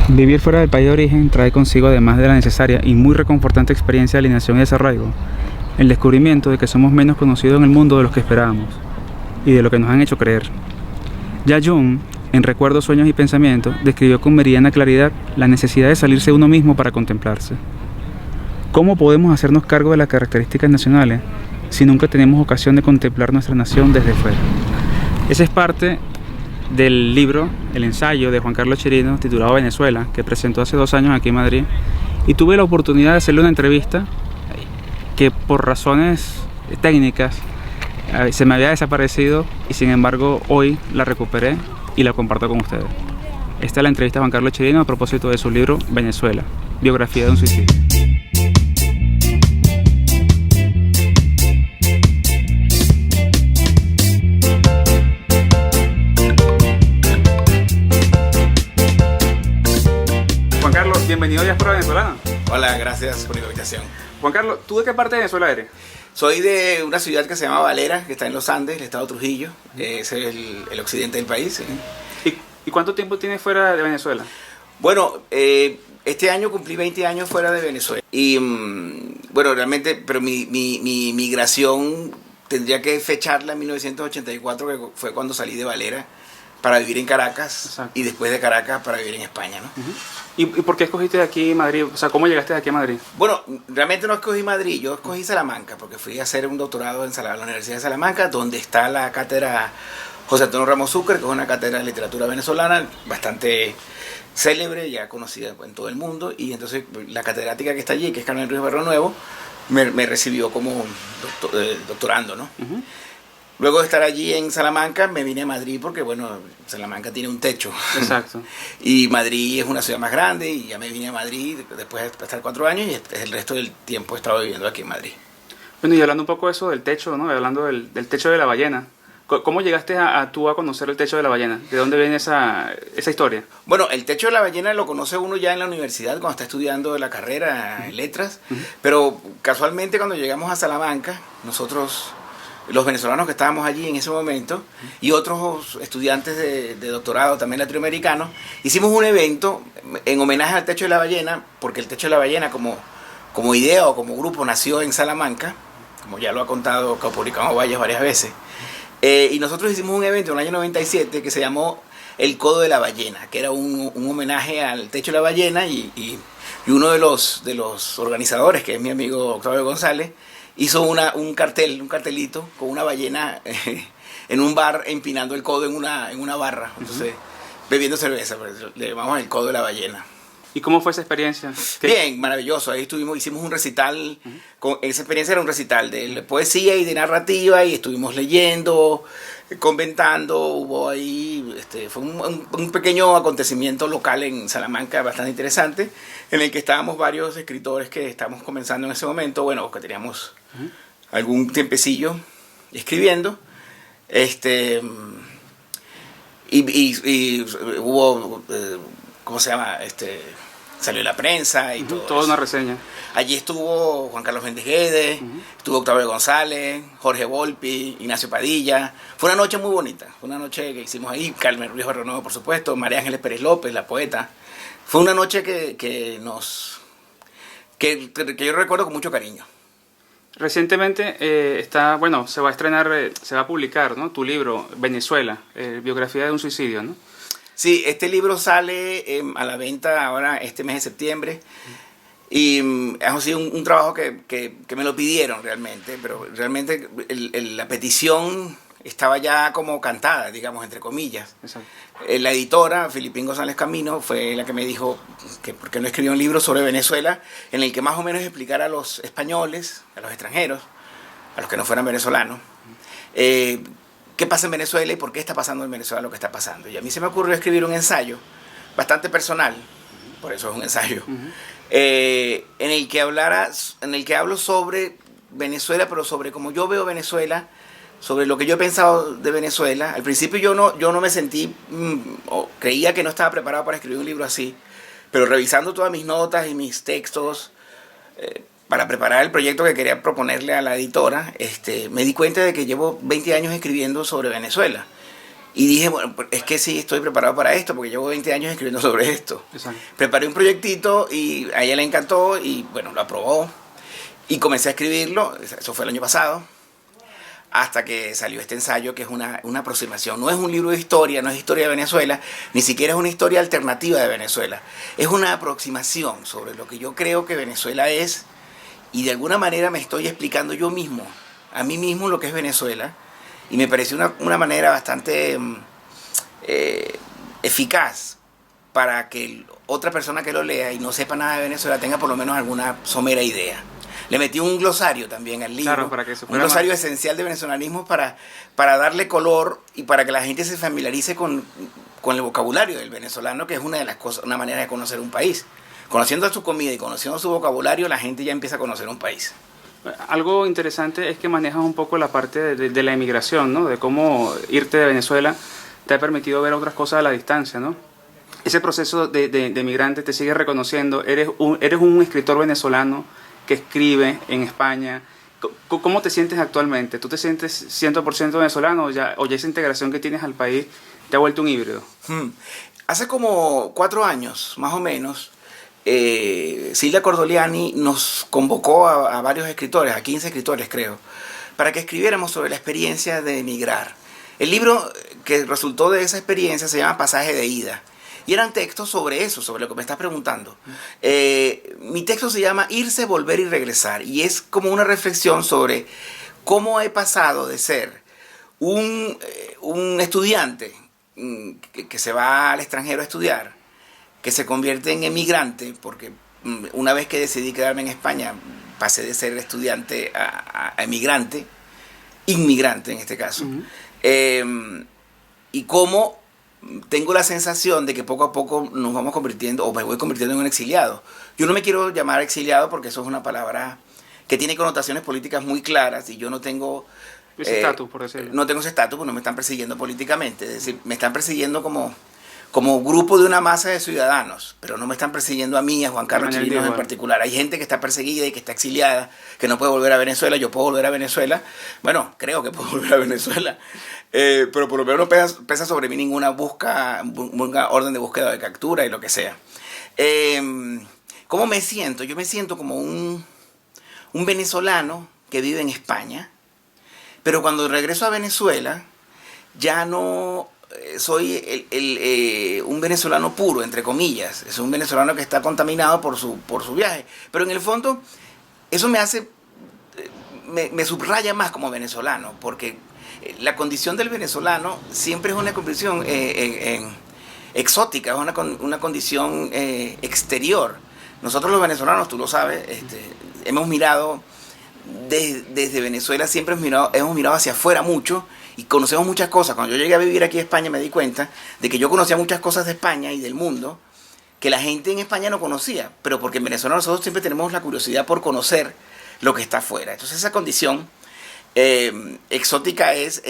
Vivir fuera del país de origen trae consigo, además de la necesaria y muy reconfortante experiencia de alienación y desarraigo, el descubrimiento de que somos menos conocidos en el mundo de los que esperábamos y de lo que nos han hecho creer. Ya Jung, en Recuerdos, Sueños y Pensamientos, describió con meridiana claridad la necesidad de salirse de uno mismo para contemplarse. ¿Cómo podemos hacernos cargo de las características nacionales si nunca tenemos ocasión de contemplar nuestra nación desde fuera? Esa es parte del libro, el ensayo de Juan Carlos Chirino titulado Venezuela, que presentó hace 2 años aquí en Madrid, y tuve la oportunidad de hacerle una entrevista que por razones técnicas se me había desaparecido y sin embargo hoy la recuperé y la comparto con ustedes. Esta es la entrevista a Juan Carlos Chirino a propósito de su libro Venezuela, biografía de un suicidio. Juan Carlos, bienvenido a Diáspora Venezolana. Hola, gracias por la invitación. Juan Carlos, ¿tú de qué parte de Venezuela eres? Soy de una ciudad que se llama Valera, que está en los Andes, el estado Trujillo. Ese es el occidente del país. ¿Y cuánto tiempo tienes fuera de Venezuela? Bueno, este año cumplí 20 años fuera de Venezuela. Y bueno, realmente, pero mi migración tendría que fecharla en 1984, que fue cuando salí de Valera para vivir en Caracas. Exacto. Y después de Caracas para vivir en España, ¿no? ¿Y por qué escogiste de aquí Madrid? O sea, ¿cómo llegaste de aquí a Madrid? Bueno, realmente no escogí Madrid, yo escogí Salamanca, porque fui a hacer un doctorado en la Universidad de Salamanca, donde está la cátedra José Antonio Ramos Sucre, que es una cátedra de literatura venezolana bastante célebre, ya conocida en todo el mundo, y entonces la catedrática que está allí, que es Carmen Ruiz Barrio Nuevo, me recibió como doctorando, ¿no? Luego de estar allí en Salamanca, me vine a Madrid porque, bueno, Salamanca tiene un techo. Exacto. Y Madrid es una ciudad más grande y ya me vine a Madrid después de estar 4 años y el resto del tiempo he estado viviendo aquí en Madrid. Bueno, y hablando un poco de eso del techo, ¿no? Hablando del techo de la ballena. ¿Cómo llegaste tú a conocer el techo de la ballena? ¿De dónde viene esa historia? Bueno, el techo de la ballena lo conoce uno ya en la universidad cuando está estudiando la carrera en letras, pero casualmente cuando llegamos a Salamanca, nosotros, los venezolanos que estábamos allí en ese momento y otros estudiantes de doctorado también latinoamericanos, hicimos un evento en homenaje al Techo de la Ballena, porque el Techo de la Ballena como idea o como grupo nació en Salamanca, como ya lo ha contado Caupolicán Valles varias veces, y nosotros hicimos un evento en el año 97 que se llamó El Codo de la Ballena, que era un homenaje al Techo de la Ballena y uno de los organizadores, que es mi amigo Octavio González, hizo un cartelito con una ballena en un bar empinando el codo en una barra, entonces bebiendo cerveza, le llamamos El Codo de la Ballena. ¿Y cómo fue esa experiencia? Bien, maravilloso. Ahí hicimos un recital. Esa experiencia era un recital de poesía y de narrativa y estuvimos leyendo, comentando. Hubo ahí, fue un pequeño acontecimiento local en Salamanca bastante interesante, en el que estábamos varios escritores que estábamos comenzando en ese momento, bueno, que teníamos algún tiempecillo escribiendo. Y hubo, ¿cómo se llama? Salió en la prensa y todo. Toda una reseña. Allí estuvo Juan Carlos Méndez Guedes, estuvo Octavio González, Jorge Volpi, Ignacio Padilla. Fue una noche muy bonita. Fue una noche que hicimos ahí, Carmen Ruiz Barrio Nuevo, por supuesto, María Ángeles Pérez López, la poeta. Fue una noche que yo recuerdo con mucho cariño. Recientemente se va a estrenar, se va a publicar, ¿no? Tu libro, Venezuela, biografía de un suicidio, ¿no? Sí, este libro sale a la venta ahora este mes de septiembre y ha sido un trabajo que me lo pidieron realmente, pero realmente la petición estaba ya como cantada, digamos, entre comillas. Exacto. La editora, Filipín González Camino, fue la que me dijo que por qué no escribía un libro sobre Venezuela en el que más o menos explicara a los españoles, a los extranjeros, a los que no fueran venezolanos, qué pasa en Venezuela y por qué está pasando en Venezuela lo que está pasando. Y a mí se me ocurrió escribir un ensayo bastante personal, por eso es un ensayo, en el que hablo sobre Venezuela, pero sobre cómo yo veo Venezuela, sobre lo que yo he pensado de Venezuela. Al principio yo no me sentí, o creía que no estaba preparado para escribir un libro así, pero revisando todas mis notas y mis textos, para preparar el proyecto que quería proponerle a la editora, me di cuenta de que llevo 20 años escribiendo sobre Venezuela. Y dije, bueno, pues es que sí, estoy preparado para esto, porque llevo 20 años escribiendo sobre esto. Exacto. Preparé un proyectito y a ella le encantó y bueno, lo aprobó. Y comencé a escribirlo, eso fue el año pasado, hasta que salió este ensayo que es una aproximación. No es un libro de historia, no es historia de Venezuela, ni siquiera es una historia alternativa de Venezuela. Es una aproximación sobre lo que yo creo que Venezuela es y de alguna manera me estoy explicando yo mismo, a mí mismo lo que es Venezuela. Y me pareció una manera bastante eficaz para que otra persona que lo lea y no sepa nada de Venezuela tenga por lo menos alguna somera idea. Le metí un glosario también al libro, claro, para que se un glosario esencial de venezolanismo para darle color y para que la gente se familiarice con el vocabulario del venezolano, que es una de las cosas, una manera de conocer un país. Conociendo su comida y conociendo su vocabulario, la gente ya empieza a conocer un país. Algo interesante es que manejas un poco la parte de la emigración, ¿no? De cómo irte de Venezuela te ha permitido ver otras cosas a la distancia, ¿no? Ese proceso de migrante te sigue reconociendo. Eres un escritor venezolano que escribe en España. ¿Cómo te sientes actualmente? ¿Tú te sientes 100% venezolano o ya esa integración que tienes al país te ha vuelto un híbrido? Hace como 4 años, más o menos, Silvia Cordoliani nos convocó a varios escritores, a 15 escritores creo, para que escribiéramos sobre la experiencia de emigrar. El libro que resultó de esa experiencia se llama Pasaje de Ida. Y eran textos sobre eso, sobre lo que me estás preguntando. Mi texto se llama Irse, Volver y Regresar. Y es como una reflexión sobre cómo he pasado de ser un estudiante que se va al extranjero a estudiar, que se convierte en emigrante, porque una vez que decidí quedarme en España, pasé de ser estudiante a emigrante, inmigrante en este caso. Y cómo tengo la sensación de que poco a poco nos vamos convirtiendo, o me voy convirtiendo en un exiliado. Yo no me quiero llamar exiliado porque eso es una palabra que tiene connotaciones políticas muy claras y yo no tengo ese estatus, por decirlo. No tengo ese estatus, pues no me están persiguiendo políticamente. Es decir, me están persiguiendo como grupo de una masa de ciudadanos, pero no me están persiguiendo a mí, a Juan Carlos Chirinos en particular. Hay gente que está perseguida y que está exiliada, que no puede volver a Venezuela. Yo puedo volver a Venezuela. Bueno, creo que puedo volver a Venezuela. Pero por lo menos no pesa sobre mí ninguna orden de búsqueda de captura y lo que sea. ¿Cómo me siento? Yo me siento como un venezolano que vive en España, pero cuando regreso a Venezuela ya no soy un venezolano puro, entre comillas. Es un venezolano que está contaminado por su viaje. Pero en el fondo eso me hace, me subraya más como venezolano, porque la condición del venezolano siempre es una condición exótica, es una condición exterior. Nosotros los venezolanos, tú lo sabes, hemos mirado desde Venezuela, siempre hemos mirado hacia afuera mucho y conocemos muchas cosas. Cuando yo llegué a vivir aquí a España me di cuenta de que yo conocía muchas cosas de España y del mundo que la gente en España no conocía, pero porque en Venezuela nosotros siempre tenemos la curiosidad por conocer lo que está afuera. Entonces esa condición exótica es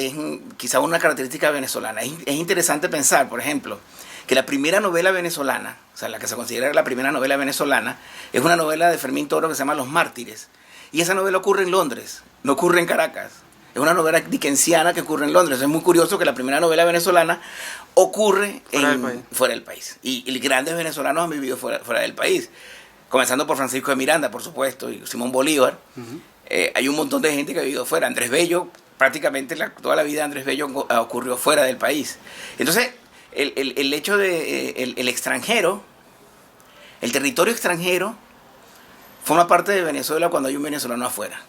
quizá una característica venezolana. Es interesante pensar, por ejemplo, que la primera novela venezolana, o sea, la que se considera la primera novela venezolana, es una novela de Fermín Toro que se llama Los Mártires. Y esa novela ocurre en Londres, no ocurre en Caracas. Es una novela dickensiana que ocurre en Londres. Es muy curioso que la primera novela venezolana ocurre fuera del país. Y grandes venezolanos han vivido fuera del país. Comenzando por Francisco de Miranda, por supuesto, y Simón Bolívar. Hay un montón de gente que ha vivido fuera. Andrés Bello, prácticamente toda la vida de Andrés Bello ocurrió fuera del país. Entonces, el hecho de el extranjero, el territorio extranjero, forma parte de Venezuela cuando hay un venezolano afuera.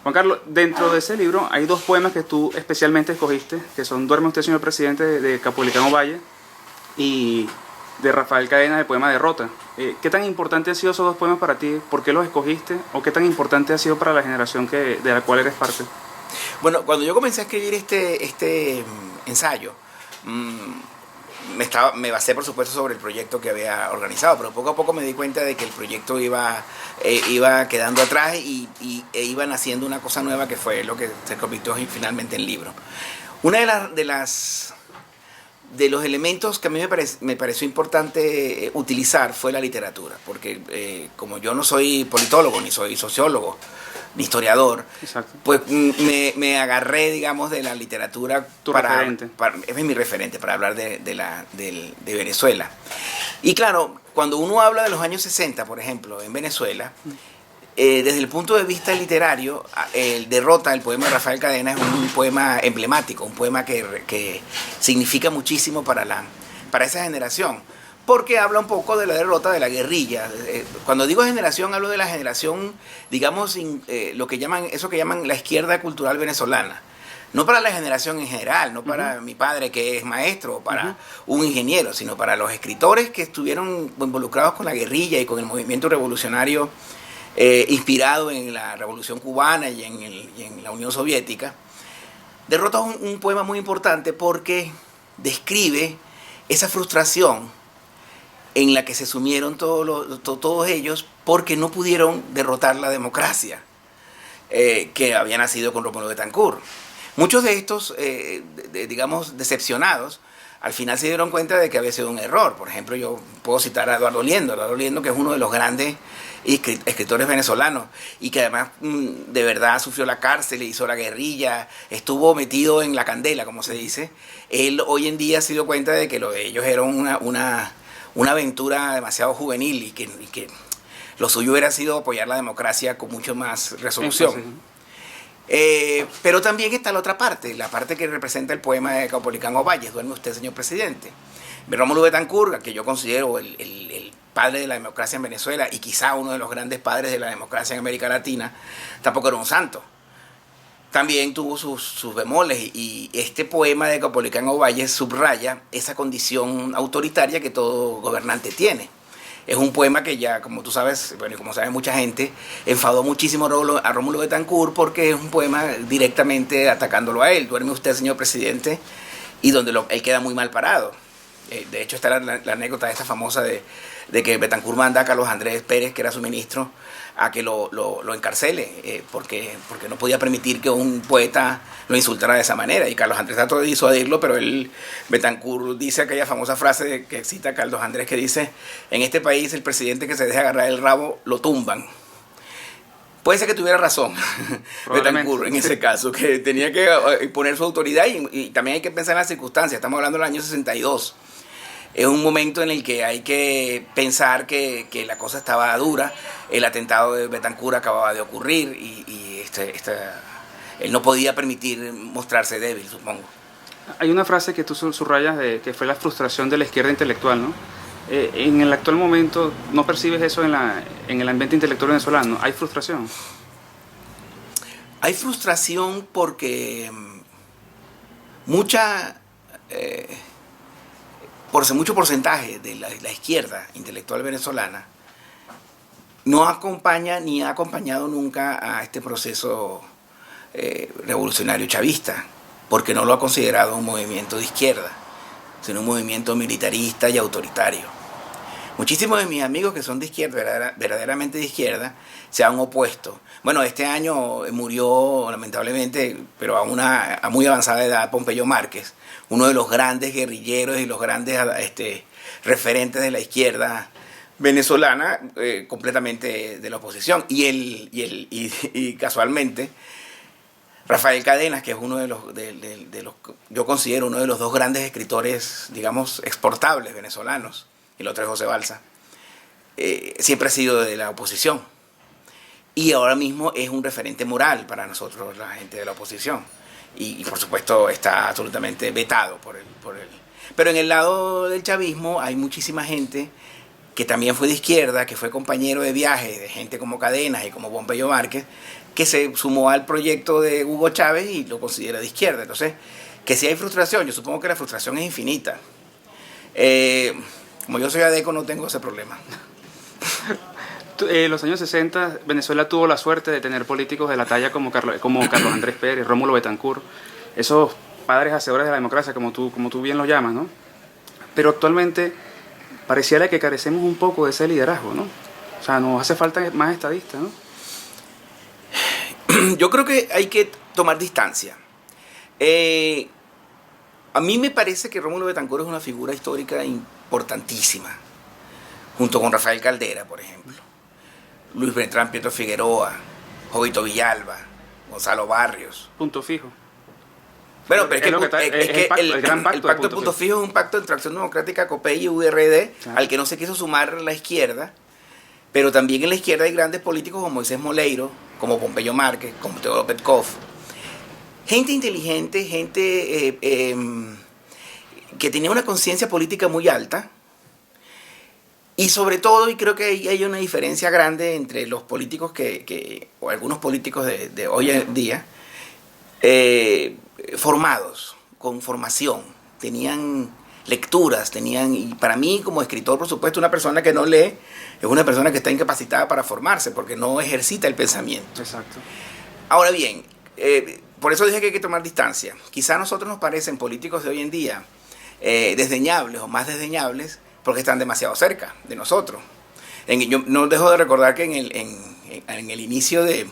Juan Carlos, dentro de ese libro hay 2 poemas que tú especialmente escogiste, que son Duerme usted, señor presidente, de Capolicano Valle, y de Rafael Cadena, el poema Derrota. ¿Qué tan importante han sido esos 2 poemas para ti? ¿Por qué los escogiste? ¿O qué tan importante ha sido para la generación de la cual eres parte? Bueno, cuando yo comencé a escribir este ensayo, me basé por supuesto sobre el proyecto que había organizado, pero poco a poco me di cuenta de que el proyecto iba quedando atrás e iban haciendo una cosa nueva que fue lo que se convirtió finalmente en libro. Una de de los elementos que a mí me pareció importante utilizar fue la literatura, porque como yo no soy politólogo, ni soy sociólogo, ni historiador, Exacto. pues me agarré, digamos, de la literatura es mi referente para hablar de Venezuela. Y claro, cuando uno habla de los años 60, por ejemplo, en Venezuela, desde el punto de vista literario, el Derrota, el poema de Rafael Cadena, es un poema emblemático, un poema que significa muchísimo para esa generación, porque habla un poco de la derrota de la guerrilla. Cuando digo generación, hablo de la generación, digamos, eso que llaman la izquierda cultural venezolana. No para la generación en general, no para mi padre que es maestro, o para un ingeniero, sino para los escritores que estuvieron involucrados con la guerrilla y con el movimiento revolucionario inspirado en la Revolución Cubana y en la Unión Soviética. Derrota es un poema muy importante porque describe esa frustración en la que se sumieron todos ellos porque no pudieron derrotar la democracia que había nacido con Rómulo Betancourt. Muchos de estos, digamos, decepcionados, al final se dieron cuenta de que había sido un error. Por ejemplo, yo puedo citar a Eduardo Liendo, que es uno de los grandes escritores venezolanos y que además de verdad sufrió la cárcel, hizo la guerrilla, estuvo metido en la candela, como se dice. Él hoy en día se dio cuenta de que lo de ellos era una aventura demasiado juvenil y que lo suyo hubiera sido apoyar la democracia con mucho más resolución. Pero también está la otra parte, la parte que representa el poema de Caupolicán Ovalle, Duerme usted, señor presidente. Rómulo Betancourt, que yo considero el padre de la democracia en Venezuela y quizá uno de los grandes padres de la democracia en América Latina, tampoco era un santo. También tuvo sus bemoles y este poema de Caupolicán Ovalle subraya esa condición autoritaria que todo gobernante tiene. Es un poema que ya, como tú sabes, bueno, y como sabe mucha gente, enfadó muchísimo a Rómulo Betancourt porque es un poema directamente atacándolo a él. Duerme usted, señor presidente, y donde él queda muy mal parado. De hecho, está la anécdota esta famosa de que Betancourt manda a Carlos Andrés Pérez, que era su ministro, a que lo encarcele, porque no podía permitir que un poeta lo insultara de esa manera. Y Carlos Andrés trató de disuadirlo, pero Betancourt dice aquella famosa frase que cita Carlos Andrés, que dice: en este país el presidente que se deja agarrar el rabo lo tumban. Puede ser que tuviera razón Betancourt en ese caso, que tenía que poner su autoridad y también hay que pensar en las circunstancias. Estamos hablando del año 62. Es un momento en el que hay que pensar que la cosa estaba dura. El atentado de Betancourt acababa de ocurrir y él no podía permitir mostrarse débil, supongo. Hay una frase que tú subrayas que fue la frustración de la izquierda intelectual, ¿no? En el actual momento, ¿no percibes eso en el ambiente intelectual venezolano? ¿Hay frustración? Hay frustración porque mucho porcentaje de la izquierda intelectual venezolana no acompaña ni ha acompañado nunca a este proceso revolucionario chavista, porque no lo ha considerado un movimiento de izquierda, sino un movimiento militarista y autoritario. Muchísimos de mis amigos que son de izquierda, verdaderamente de izquierda, se han opuesto. Bueno, este año murió lamentablemente, pero a muy avanzada edad, Pompeyo Márquez, uno de los grandes guerrilleros y los grandes referentes de la izquierda venezolana, completamente de la oposición. Y casualmente, Rafael Cadenas, que es uno de los, yo considero uno de los dos grandes escritores, digamos, exportables venezolanos, y el otro es José Balsa, siempre ha sido de la oposición. Y ahora mismo es un referente moral para nosotros, la gente de la oposición. Y por supuesto está absolutamente vetado por él. Pero en el lado del chavismo hay muchísima gente que también fue de izquierda, que fue compañero de viaje de gente como Cadenas y como Pompeyo Márquez, que se sumó al proyecto de Hugo Chávez y lo considera de izquierda. Entonces, que si hay frustración, yo supongo que la frustración es infinita. Como yo soy adeco, no tengo ese problema. En los años 60, Venezuela tuvo la suerte de tener políticos de la talla como Carlos Andrés Pérez, Rómulo Betancourt, esos padres hacedores de la democracia, como tú bien los llamas, ¿no? Pero actualmente pareciera que carecemos un poco de ese liderazgo, ¿no? O sea, nos hace falta más estadistas, ¿no? Yo creo que hay que tomar distancia. A mí me parece que Rómulo Betancourt es una figura histórica importantísima, junto con Rafael Caldera, por ejemplo, Luis Bertrán Pietro Figueroa, Jovito Villalba, Gonzalo Barrios. Punto Fijo. Bueno, pero el gran pacto de Punto Fijo es un pacto entre Acción Democrática, COPEI y URD, al que no se quiso sumar la izquierda, pero también en la izquierda hay grandes políticos como Moisés Moleiro, como Pompeyo Márquez, como Teodoro Petkov. Gente inteligente, gente que tenía una conciencia política muy alta, y sobre todo, y creo que hay una diferencia grande entre los políticos o algunos políticos de hoy en día, formados, con formación, tenían lecturas, y para mí como escritor, por supuesto, una persona que no lee es una persona que está incapacitada para formarse, porque no ejercita el pensamiento. Exacto. Ahora bien, por eso dije que hay que tomar distancia. Quizá a nosotros nos parecen políticos de hoy en día desdeñables o más desdeñables porque están demasiado cerca de nosotros. Yo no dejo de recordar que en el inicio del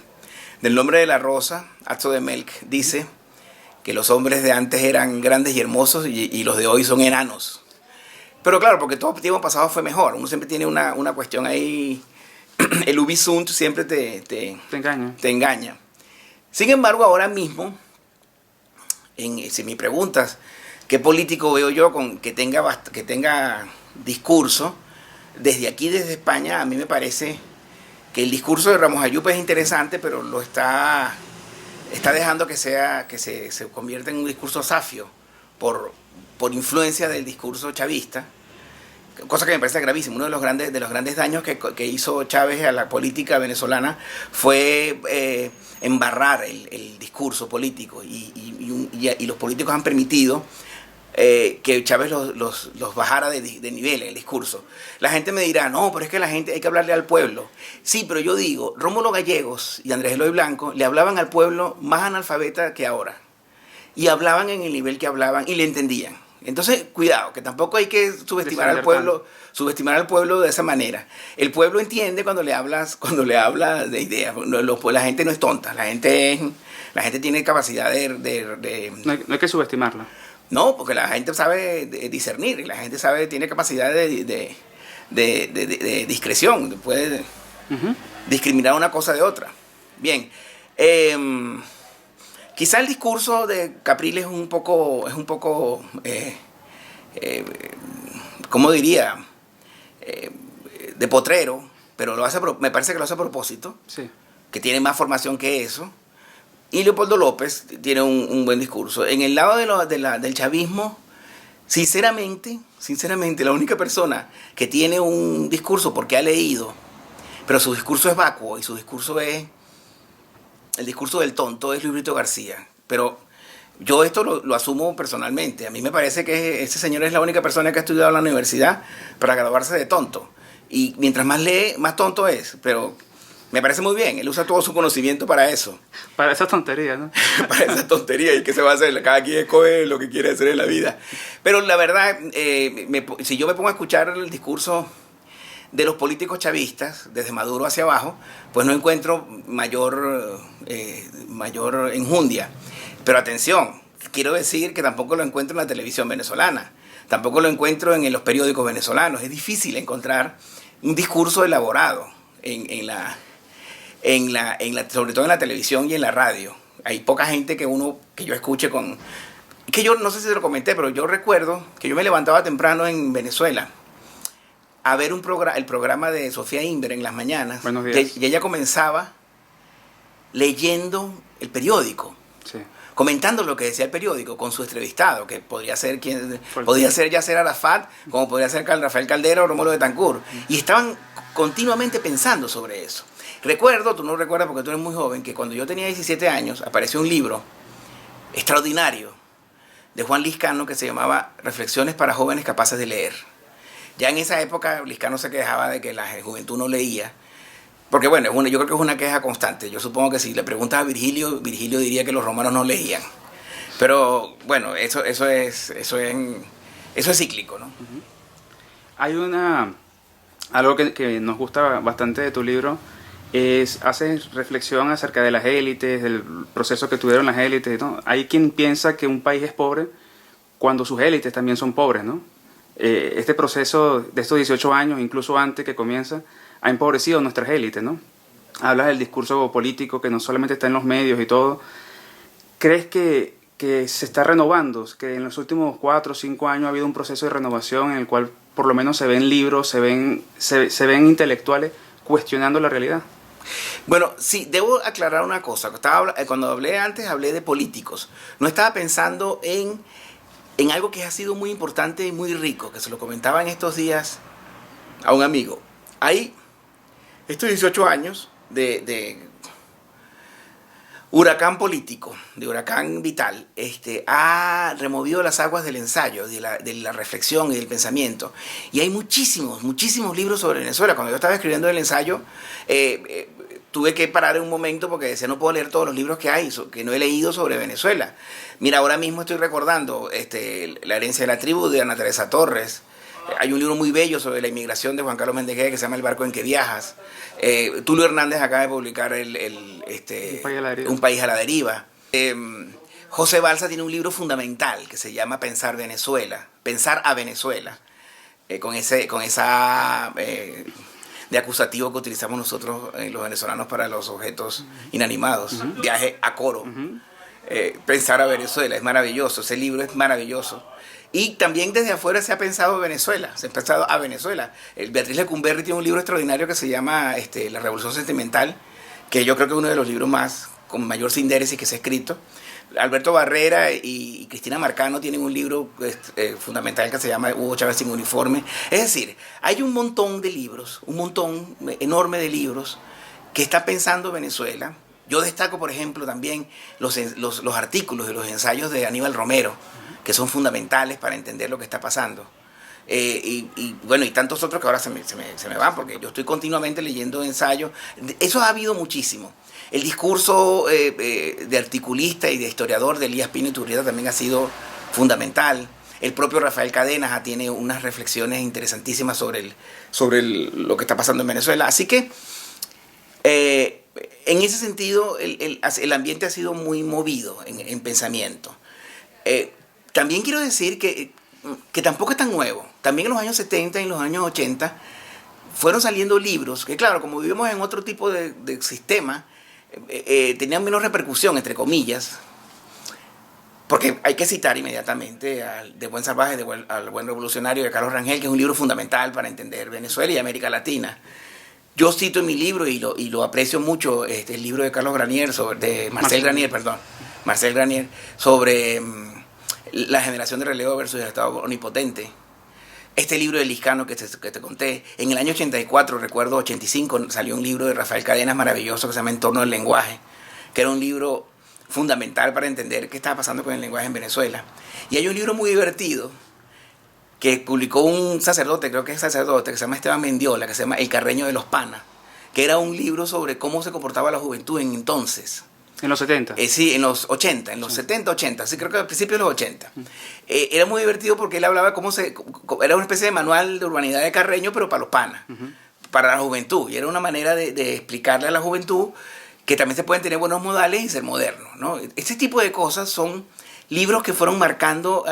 Nombre de la Rosa, Acto de Melk dice que los hombres de antes eran grandes y hermosos y los de hoy son enanos. Pero claro, porque todo tiempo pasado fue mejor. Uno siempre tiene una cuestión ahí, el ubisunt siempre te engaña. Sin embargo, ahora mismo, si me preguntas qué político veo yo que tenga discurso, desde aquí, desde España, a mí me parece que el discurso de Ramos Ayup es interesante, pero lo está dejando que se convierta en un discurso safio por influencia del discurso chavista, cosa que me parece gravísima. Uno de los grandes daños que hizo Chávez a la política venezolana fue embarrar el discurso político, y los políticos han permitido que Chávez los bajara de nivel en el discurso. La gente me dirá, no, pero es que la gente hay que hablarle al pueblo. Sí, pero yo digo, Rómulo Gallegos y Andrés Eloy Blanco le hablaban al pueblo más analfabeta que ahora, y hablaban en el nivel que hablaban y le entendían. Entonces, cuidado, que tampoco hay que subestimar al pueblo de esa manera. El pueblo entiende cuando le habla de ideas. La gente no es tonta, la gente tiene capacidad No hay que subestimarla. No, porque la gente sabe discernir, y la gente tiene capacidad de discreción, puede discriminar una cosa de otra. Bien, quizá el discurso de Capriles es un poco ¿cómo diría? De potrero, pero me parece que lo hace a propósito, sí, que tiene más formación que eso. Y Leopoldo López tiene un buen discurso. En el lado del chavismo, sinceramente, la única persona que tiene un discurso porque ha leído, pero su discurso es vacuo y su discurso es el discurso del tonto, es Luis Brito García. Pero yo esto lo asumo personalmente. A mí me parece que ese señor es la única persona que ha estudiado en la universidad para graduarse de tonto. Y mientras más lee, más tonto es. Pero me parece muy bien, él usa todo su conocimiento para eso. Para esas tonterías, ¿no? Para esas tonterías, ¿y qué se va a hacer? Cada quien escoge lo que quiere hacer en la vida. Pero la verdad, si yo me pongo a escuchar el discurso de los políticos chavistas, desde Maduro hacia abajo, pues no encuentro mayor enjundia. Pero atención, quiero decir que tampoco lo encuentro en la televisión venezolana, tampoco lo encuentro en los periódicos venezolanos. Es difícil encontrar un discurso elaborado sobre todo en la televisión y en la radio. Hay poca gente que yo escuche que yo no sé si te lo comenté, pero yo recuerdo que yo me levantaba temprano en Venezuela a ver el programa de Sofía Inver en las mañanas. Buenos días. Y ella comenzaba leyendo el periódico, sí, comentando lo que decía el periódico con su entrevistado, que podría ser Yasser Arafat, como podría ser Rafael Caldera o Rómulo Betancourt. Y estaban continuamente pensando sobre eso. Recuerdo, tú no recuerdas porque tú eres muy joven, que cuando yo tenía 17 años apareció un libro extraordinario de Juan Liscano que se llamaba Reflexiones para jóvenes capaces de leer. Ya en esa época Liscano se quejaba de que la juventud no leía, porque bueno, yo creo que es una queja constante. Yo supongo que si le preguntas a Virgilio diría que los romanos no leían. Pero bueno, eso es cíclico, ¿no? Hay algo que nos gusta bastante de tu libro, haces reflexión acerca de las élites, del proceso que tuvieron las élites, ¿no? Hay quien piensa que un país es pobre cuando sus élites también son pobres, ¿no? Este proceso de estos 18 años, incluso antes que comienza, ha empobrecido nuestras élites, ¿no? Hablas del discurso político que no solamente está en los medios y todo. ¿Crees que se está renovando? Que en los últimos 4 o 5 años ha habido un proceso de renovación en el cual por lo menos se ven libros, se ven intelectuales cuestionando la realidad. Bueno, sí, debo aclarar una cosa. Cuando hablé antes, hablé de políticos. No estaba pensando en algo que ha sido muy importante y muy rico, que se lo comentaba en estos días a un amigo. Hay estos 18 años de huracán político, de huracán vital, ha removido las aguas del ensayo, de la reflexión y del pensamiento. Y hay muchísimos libros sobre Venezuela. Cuando yo estaba escribiendo el ensayo, tuve que parar en un momento porque decía, no puedo leer todos los libros que hay, que no he leído sobre Venezuela. Mira, ahora mismo estoy recordando La herencia de la tribu de Ana Teresa Torres. Hay un libro muy bello sobre la inmigración de Juan Carlos Méndez Gué que se llama El barco en que viajas. Tulio Hernández acaba de publicar Un país a la deriva. José Balsa tiene un libro fundamental que se llama Pensar Venezuela, Pensar a Venezuela, con esa de acusativo que utilizamos nosotros los venezolanos para los objetos inanimados. Viaje a Coro. Pensar a Venezuela, es maravilloso, ese libro es maravilloso. Y también desde afuera se ha pensado Venezuela, se ha pensado a Venezuela. Beatriz Lecumberri tiene un libro extraordinario que se llama La Revolución Sentimental, que yo creo que es uno de los libros con mayor síntesis que se ha escrito. Alberto Barrera y Cristina Marcano tienen un libro fundamental que se llama Hugo Chávez sin uniforme. Es decir, hay un montón de libros, un montón enorme de libros que está pensando Venezuela. Yo destaco, por ejemplo, también los artículos y los ensayos de Aníbal Romero, que son fundamentales para entender lo que está pasando. Bueno, y tantos otros que ahora se me van, porque yo estoy continuamente leyendo ensayos. Eso ha habido muchísimo. El discurso de articulista y de historiador de Elías Pino Iturrieta también ha sido fundamental. El propio Rafael Cadenas tiene unas reflexiones interesantísimas sobre lo que está pasando en Venezuela. Así que, en ese sentido, el ambiente ha sido muy movido en pensamiento. También quiero decir que tampoco es tan nuevo. También en los años 70 y en los años 80 fueron saliendo libros que, claro, como vivimos en otro tipo de sistema, tenían menos repercusión, entre comillas, porque hay que citar inmediatamente De Buen Salvaje, al Buen Revolucionario de Carlos Rangel, que es un libro fundamental para entender Venezuela y América Latina. Yo cito en mi libro, y lo aprecio mucho, el libro de Marcel Granier, sobre la generación de relevo versus el Estado omnipotente. Este libro de Liscano que te conté, en el año 84, recuerdo 85, salió un libro de Rafael Cadenas maravilloso que se llama Entorno del lenguaje, que era un libro fundamental para entender qué estaba pasando con el lenguaje en Venezuela. Y hay un libro muy divertido que publicó un sacerdote, creo que es sacerdote, que se llama Esteban Mendiola, que se llama El Carreño de los Panas, que era un libro sobre cómo se comportaba la juventud en entonces. ¿En los 70? Sí, en los 80, en los 70, 80, sí, creo que al principio de los 80. Era muy divertido porque él hablaba era una especie de manual de urbanidad de Carreño, pero para los panas, para la juventud. Y era una manera de explicarle a la juventud que también se pueden tener buenos modales y ser modernos, ¿no? Este tipo de cosas son libros que fueron marcando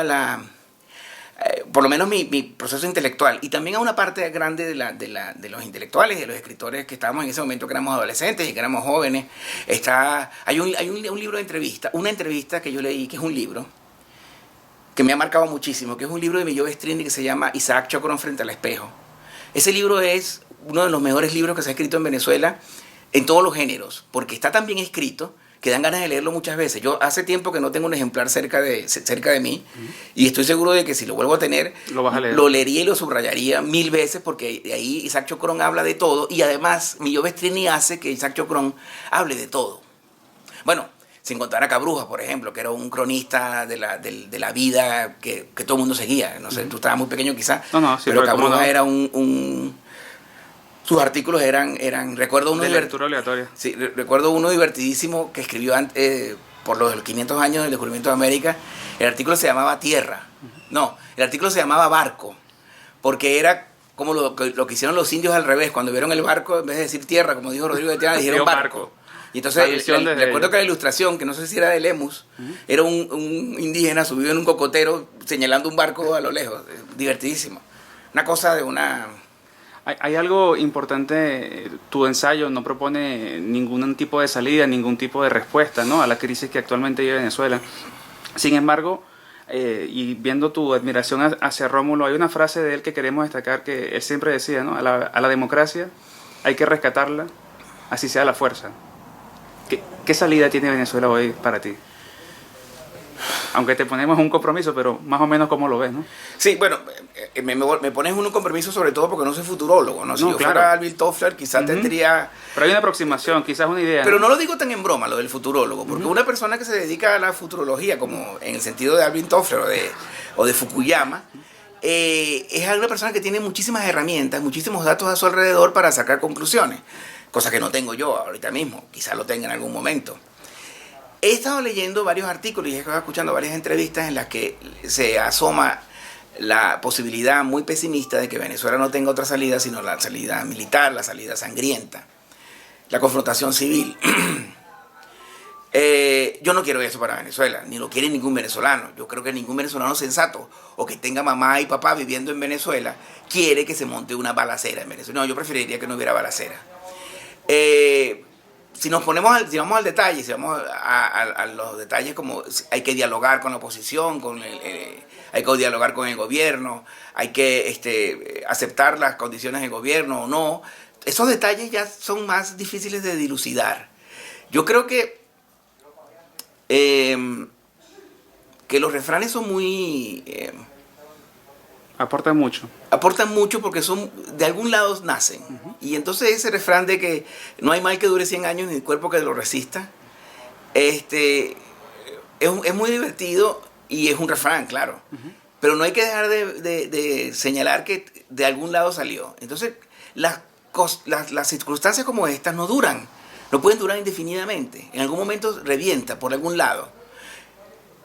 por lo menos mi proceso intelectual, y también a una parte grande de los intelectuales y de los escritores que estábamos en ese momento, que éramos adolescentes y que éramos jóvenes. Hay un libro de entrevista, una entrevista que yo leí, que es un libro que me ha marcado muchísimo, que es un libro de Milló Bestrini que se llama Isaac Chocron frente al espejo. Ese libro es uno de los mejores libros que se ha escrito en Venezuela en todos los géneros, porque está tan bien escrito que dan ganas de leerlo muchas veces. Yo hace tiempo que no tengo un ejemplar cerca de mí, y estoy seguro de que si lo vuelvo a tener, lo leería y lo subrayaría 1000 veces, porque de ahí Isaac Chocron habla de todo, y además Milló Bestrini hace que Isaac Chocron hable de todo. Bueno, sin contar a Cabruja, por ejemplo, que era un cronista de la vida que todo el mundo seguía. No sé, tú estabas muy pequeño quizás, sí, pero Cabruja era sus artículos eran recuerdo uno de lectura obligatoria. Sí, recuerdo uno divertidísimo que escribió por los 500 años del descubrimiento de América. El artículo se llamaba Tierra. No, el artículo se llamaba Barco, porque era como lo que hicieron los indios al revés. Cuando vieron el barco, en vez de decir tierra, como dijo Rodrigo de Triana, dijeron barco. Y entonces, desde recuerdo que la ilustración, que no sé si era de Lemus, era un indígena subido en un cocotero señalando un barco a lo lejos. Divertidísimo. Una cosa de una... Hay algo importante, tu ensayo no propone ningún tipo de salida, ningún tipo de respuesta, ¿no?, a la crisis que actualmente vive Venezuela. Sin embargo, y viendo tu admiración hacia Rómulo, hay una frase de él que queremos destacar, que él siempre decía, ¿no?, a la democracia hay que rescatarla, así sea la fuerza. ¿Qué salida tiene Venezuela hoy para ti? Aunque te ponemos un compromiso, pero más o menos ¿cómo lo ves, no? Sí, bueno, me pones un compromiso sobre todo porque no soy futurólogo, ¿no? Si yo claro. fuera Alvin Toffler, quizás tendría... Pero hay una aproximación, quizás una idea. Pero no lo digo tan en broma, lo del futurólogo, porque una persona que se dedica a la futurología, como en el sentido de Alvin Toffler o de Fukuyama, es una persona que tiene muchísimas herramientas, muchísimos datos a su alrededor para sacar conclusiones, cosa que no tengo yo ahorita mismo, quizás lo tenga en algún momento. He estado leyendo varios artículos y he estado escuchando varias entrevistas en las que se asoma la posibilidad muy pesimista de que Venezuela no tenga otra salida sino la salida militar, la salida sangrienta, la confrontación civil. Yo no quiero eso para Venezuela, ni lo quiere ningún venezolano. Yo creo que ningún venezolano sensato o que tenga mamá y papá viviendo en Venezuela quiere que se monte una balacera en Venezuela. No, yo preferiría que no hubiera balacera. Si nos ponemos si vamos al detalle, si vamos a los detalles, como hay que dialogar con la oposición, hay que dialogar con el gobierno, hay que aceptar las condiciones del gobierno o no, esos detalles ya son más difíciles de dilucidar. Yo creo que los refranes son muy... Aportan mucho. Aportan mucho porque de algún lado nacen. Y entonces ese refrán de que no hay mal que dure 100 años ni el cuerpo que lo resista, es muy divertido y es un refrán, claro. Pero no hay que dejar de señalar que de algún lado salió. Entonces las circunstancias como estas no duran, no pueden durar indefinidamente. En algún momento revienta por algún lado.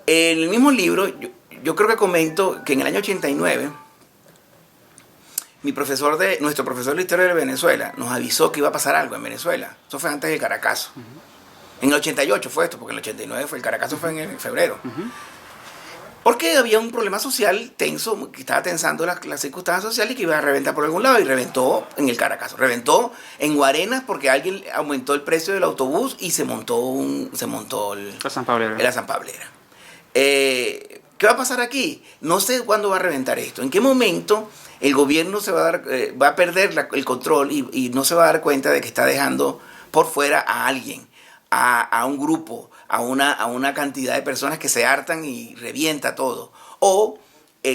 En el mismo libro, yo creo que comento que en el año 89... nuestro profesor de Historia de Venezuela nos avisó que iba a pasar algo en Venezuela. Eso fue antes del Caracazo. En el 88 fue esto, porque en el 89 fue el Caracazo, fue en febrero. Porque había un problema social tenso, que estaba tensando las circunstancias sociales y que iba a reventar por algún lado. Y reventó en el Caracazo. Reventó en Guarenas porque alguien aumentó el precio del autobús y se montó La San Pablera. La San Pablera. ¿Qué va a pasar aquí? No sé cuándo va a reventar esto. ¿En qué momento el gobierno va a perder el control y no se va a dar cuenta de que está dejando por fuera a alguien, a un grupo, a una cantidad de personas que se hartan y revienta todo? O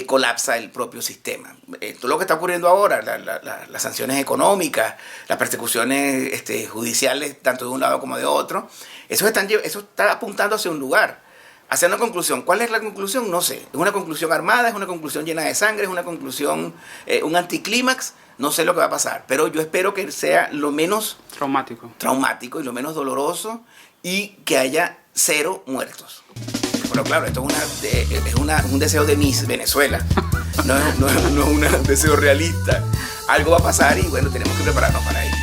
colapsa el propio sistema. Todo lo que está ocurriendo ahora, las sanciones económicas, las persecuciones judiciales, tanto de un lado como de otro, eso está apuntando hacia un lugar. Hacia una conclusión. ¿Cuál es la conclusión? No sé. ¿Es una conclusión armada? ¿Es una conclusión llena de sangre? ¿Es una conclusión, un anticlímax? No sé lo que va a pasar. Pero yo espero que sea lo menos traumático y lo menos doloroso y que haya 0 muertos. Pero claro, esto es un deseo de Miss Venezuela. No es un deseo realista. Algo va a pasar y bueno, tenemos que prepararnos para ello.